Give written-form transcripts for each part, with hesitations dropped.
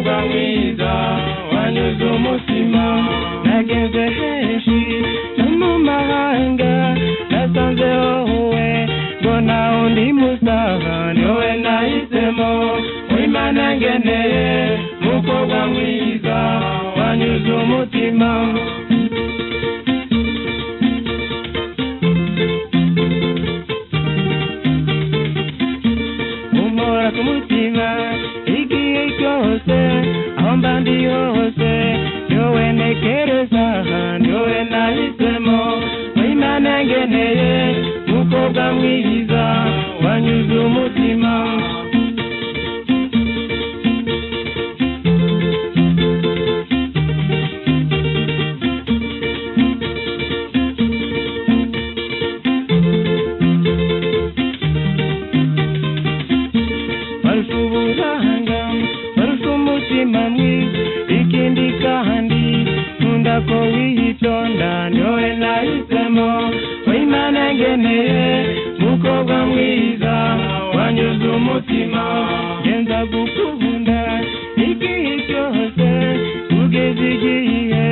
mukobwa mwiza wanyuze umutima nageze henshi no mu mahanga nasanze wowe ngo nta wundi musaha ni wowe nahisemo w'Imana ngeneye mukobwa mwiza wanyuze umutima umora ku mutima igihe cyose aho mba ndi hose ni wowe ntekereza ni wowe nahisemo w'Imana ngeneye mukobwa mwiza wanyuze umutima ikindi kandi nkunda ko witonda ni wowe nahisemo w'Imana ngeneye mukobwa mwiza wanyuze umutima ngenza gukunda igihe cyose ugeze igihe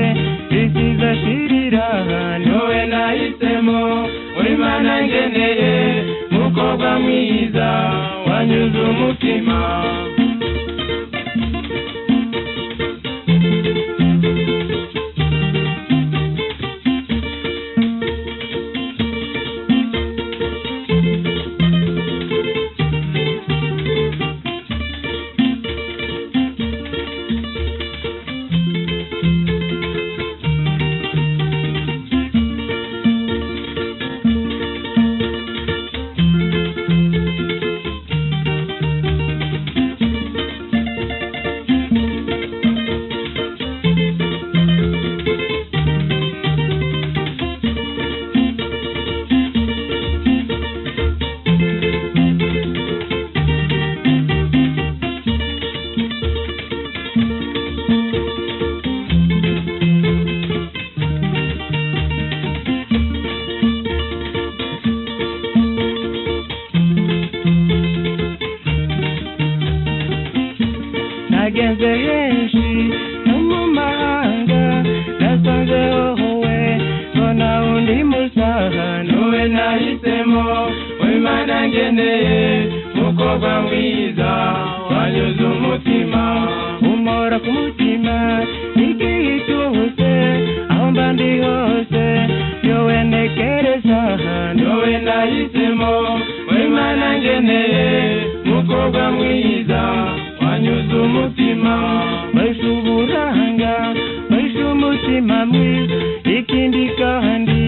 bizashirira ni wowe nahisemo w'Imana ngeneye mukobwa mwiza wanyuze umutima nagenze henshi no mu mahanga nasanze wowe ngo nta wundi musaha ni wowe nahisemo w'Imana ngeneye mukobwa mwiza wanyuze umutima umora ku mutima igihe cyose aho mba ndi hose ni wowe ntekereza ni wowe nahisemo w'Imana ngeneye mukobwa mwiza wanyuze umutima bahishe uburanga bahishe umutima mwiza ikindi kandi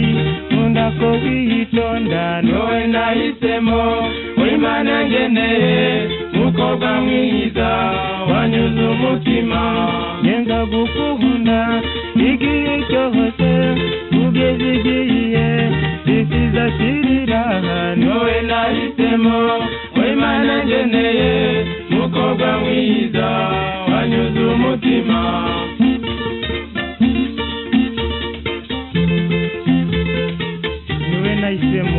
nkunda ko witonda ni wowe nahisemo w'Imana ngeneye mukobwa mwiza wanyuze umutima ngenza gukunda igihe cyose ugeze igihe bizashirira ni wowe nahisemo w'Imana ngeneye mukobwa mwiza wanyuze umutima niwe nahisemo